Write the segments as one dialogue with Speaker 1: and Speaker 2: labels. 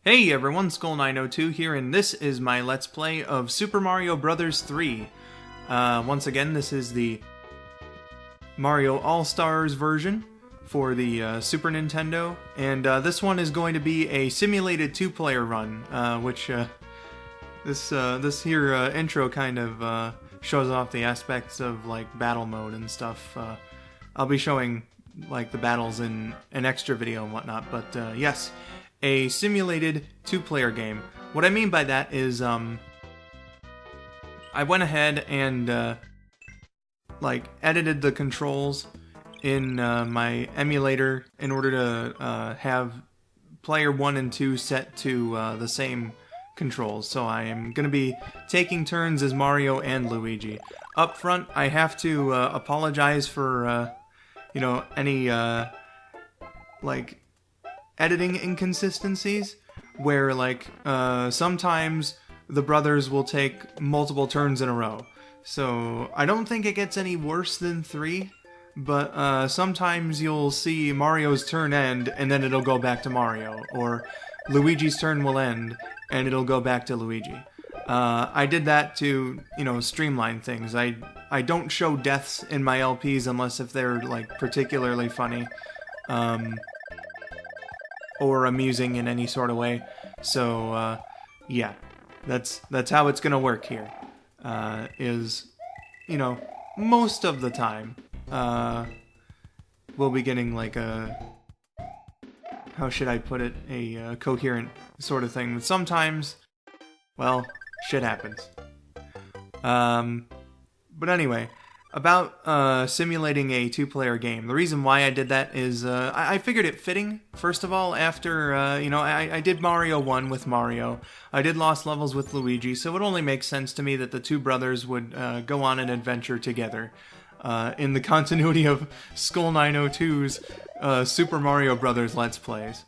Speaker 1: Hey everyone, Skull902 here, and this is my Let's Play of Super Mario Bros. 3. Once again, this is the Mario All-Stars version for the Super Nintendo, and this one is going to be a simulated two-player run, which this here intro kind of shows off the aspects of like battle mode and stuff. I'll be showing like the battles in an extra video and whatnot, but yes, a simulated two-player game. What I mean by that is I went ahead and like edited the controls in my emulator in order to have player 1 and 2 set to the same controls. So I am going to be taking turns as Mario and Luigi. Up front, I have to apologize for any like editing inconsistencies where like sometimes the brothers will take multiple turns in a row. So I don't think it gets any worse than 3, but sometimes you'll see Mario's turn end and then it'll go back to Mario, or Luigi's turn will end and it'll go back to Luigi. I did that to, streamline things. I don't show deaths in my LPs unless if they're like particularly funny. Or amusing in any sort of way. So, yeah, that's how it's gonna work here. Most of the time, we'll be getting like a, how should I put it, a coherent sort of thing. But sometimes, well, shit happens. But anyway, about simulating a two-player game. The reason why I did that is I figured it fitting, first of all, after, I did Mario 1 with Mario. I did Lost Levels with Luigi, so it only makes sense to me that the two brothers would go on an adventure together. In the continuity of Skull902's Super Mario Bros. Let's Plays.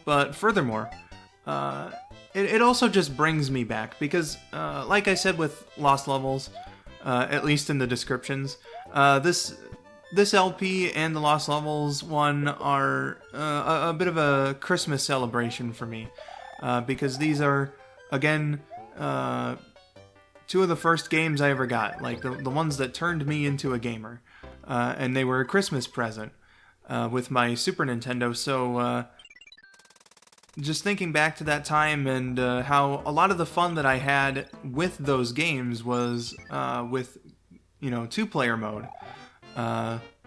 Speaker 1: But furthermore, it also just brings me back, because, like I said with Lost Levels, at least in the descriptions, this LP and the Lost Levels one are a bit of a Christmas celebration for me, because these are, again, two of the first games I ever got, like the ones that turned me into a gamer, and they were a Christmas present with my Super Nintendo, so just thinking back to that time and how a lot of the fun that I had with those games was with, two-player mode.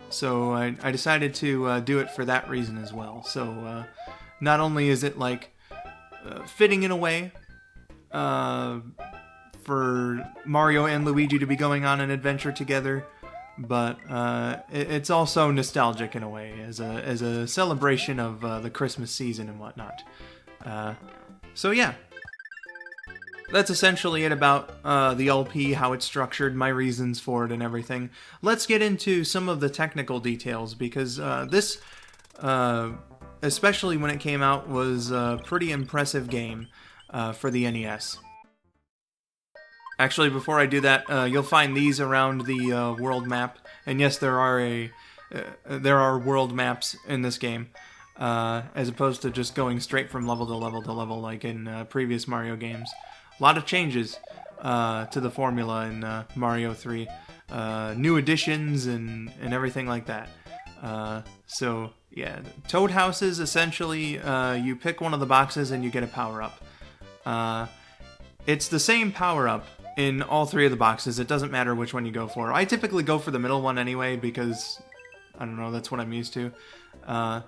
Speaker 1: So I decided to do it for that reason as well. So not only is it like fitting in a way for Mario and Luigi to be going on an adventure together, but it's also nostalgic in a way, as a celebration of the Christmas season and whatnot. So yeah, that's essentially it about the LP, how it's structured, my reasons for it, and everything. Let's get into some of the technical details, because this, especially when it came out, was a pretty impressive game for the NES. Actually, before I do that, you'll find these around the world map, and yes, there are world maps in this game, as opposed to just going straight from level to level to level like in previous Mario games. A lot of changes to the formula in Mario 3, new additions and everything like that. So yeah, Toad houses, essentially, you pick one of the boxes and you get a power-up. It's the same power-up in all three of the boxes. It doesn't matter which one you go for. I typically go for the middle one anyway, because, I don't know, that's what I'm used to. And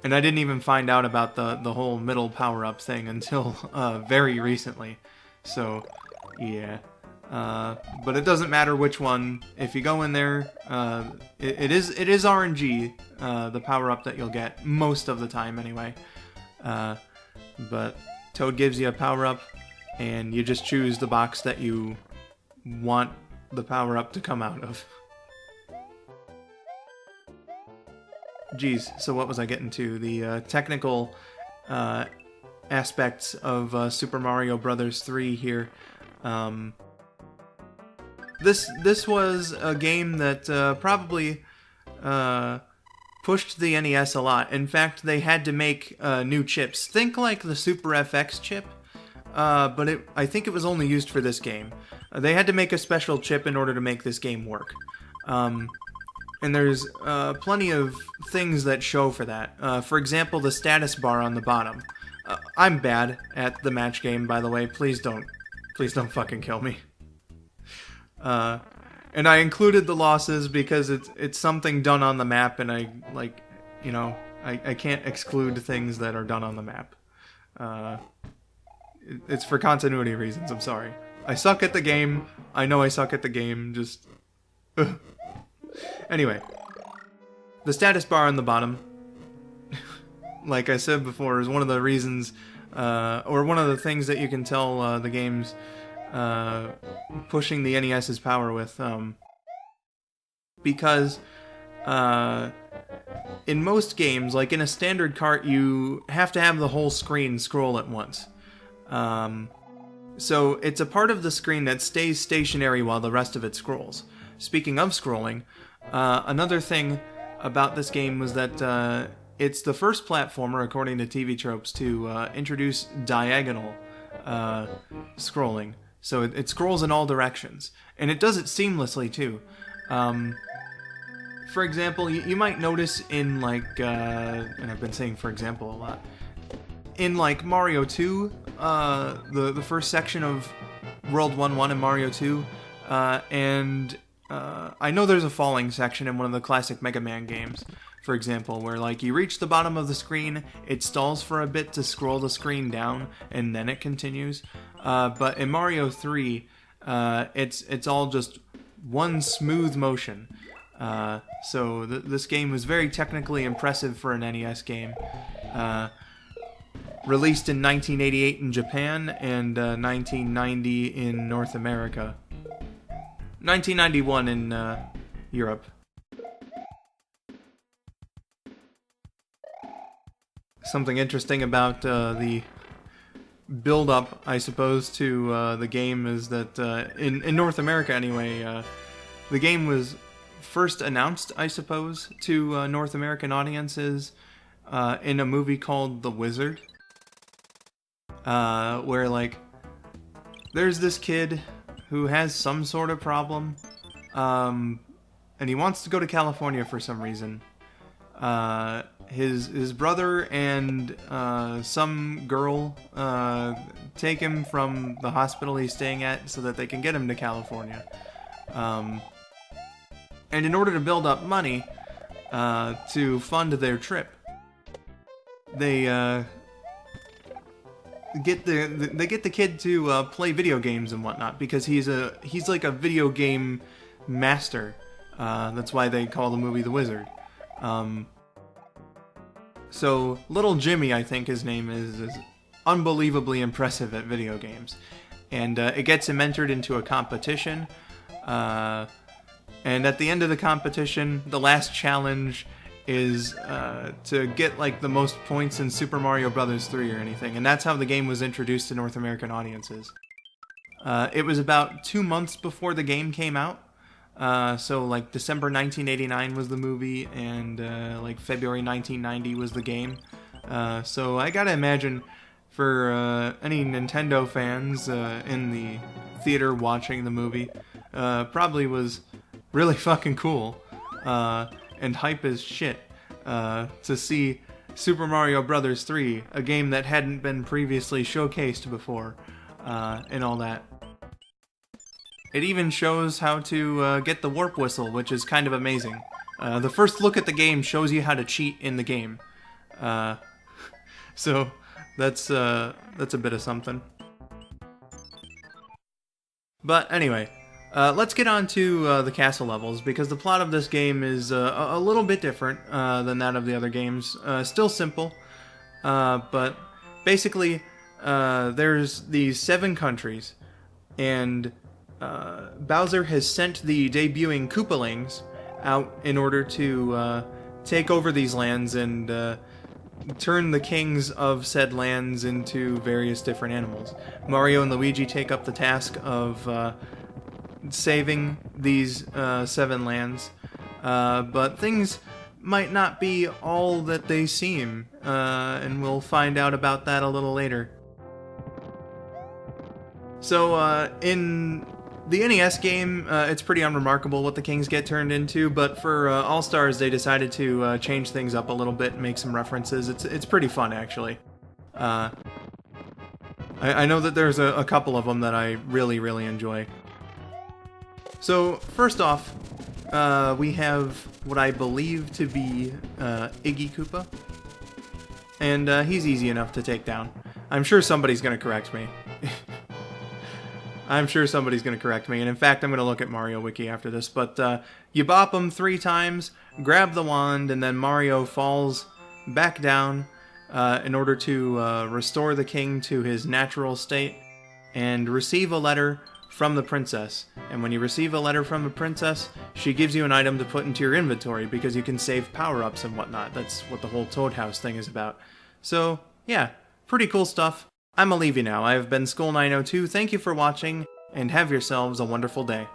Speaker 1: I didn't even find out about the whole middle power-up thing until very recently. So, yeah. But it doesn't matter which one. If you go in there, it is RNG, the power-up that you'll get, most of the time anyway. But Toad gives you a power-up, and you just choose the box that you want the power-up to come out of. Geez, so what was I getting to? The technical aspects of Super Mario Bros. 3 here. This was a game that probably pushed the NES a lot. In fact, they had to make new chips. Think like the Super FX chip, but I think it was only used for this game. They had to make a special chip in order to make this game work. And there's plenty of things that show for that. For example, the status bar on the bottom. I'm bad at the match game, by the way. Please don't fucking kill me. And I included the losses because it's something done on the map, and I can't exclude things that are done on the map. It's for continuity reasons. I'm sorry. I suck at the game. I know I suck at the game. Just anyway, the status bar on the bottom, like I said before, is one of the reasons, or one of the things that you can tell the game's pushing the NES's power with, because in most games, like in a standard cart, you have to have the whole screen scroll at once. So it's a part of the screen that stays stationary while the rest of it scrolls. Speaking of scrolling, another thing about this game was that it's the first platformer, according to TV Tropes, to introduce diagonal scrolling. So it scrolls in all directions. And it does it seamlessly, too. For example, you might notice in, like, and I've been saying for example a lot, in, like, Mario 2, the first section of World 1-1 in Mario 2, and I know there's a falling section in one of the classic Mega Man games, for example, where, like, you reach the bottom of the screen, it stalls for a bit to scroll the screen down, and then it continues. But in Mario 3, it's all just one smooth motion. So this game was very technically impressive for an NES game. Released in 1988 in Japan and 1990 in North America. 1991 in Europe. Something interesting about the build-up, I suppose, to the game is that in North America, anyway, the game was first announced, I suppose, to North American audiences in a movie called The Wizard, where, like, there's this kid who has some sort of problem, and he wants to go to California for some reason. His brother and some girl take him from the hospital he's staying at so that they can get him to California. And in order to build up money to fund their trip, they get the kid to play video games and whatnot, because he's like a video game master. That's why they call the movie The Wizard. So little Jimmy, I think his name is unbelievably impressive at video games, and it gets him entered into a competition. And at the end of the competition, the last challenge is to get, like, the most points in Super Mario Bros. 3 or anything, and that's how the game was introduced to North American audiences. It was about 2 months before the game came out, so, like, December 1989 was the movie, and, like, February 1990 was the game. So I gotta imagine, for any Nintendo fans in the theater watching the movie, probably was really fucking cool, and hype as shit, to see Super Mario Bros. 3, a game that hadn't been previously showcased before, and all that. It even shows how to get the warp whistle, which is kind of amazing. The first look at the game shows you how to cheat in the game. So that's a bit of something. But anyway, let's get on to the castle levels, because the plot of this game is a little bit different than that of the other games. Still simple, but basically there's these 7 countries, and Bowser has sent the debuting Koopalings out in order to take over these lands and turn the kings of said lands into various different animals. Mario and Luigi take up the task of saving these 7 lands, but things might not be all that they seem, and we'll find out about that a little later. So, in the NES game, it's pretty unremarkable what the kings get turned into, but for All-Stars, they decided to change things up a little bit and make some references. It's pretty fun, actually. I know that there's a couple of them that I really, really enjoy. So, first off, we have what I believe to be Iggy Koopa. And he's easy enough to take down. I'm sure somebody's going to correct me. I'm sure somebody's going to correct me, and in fact, I'm going to look at Mario Wiki after this, but you bop him 3 times, grab the wand, and then Mario falls back down in order to restore the king to his natural state and receive a letter from the princess. And when you receive a letter from the princess, she gives you an item to put into your inventory because you can save power-ups and whatnot. That's what the whole Toad House thing is about. So, yeah, pretty cool stuff. I'm gonna leave you now. I have been Skull902. Thank you for watching, and have yourselves a wonderful day.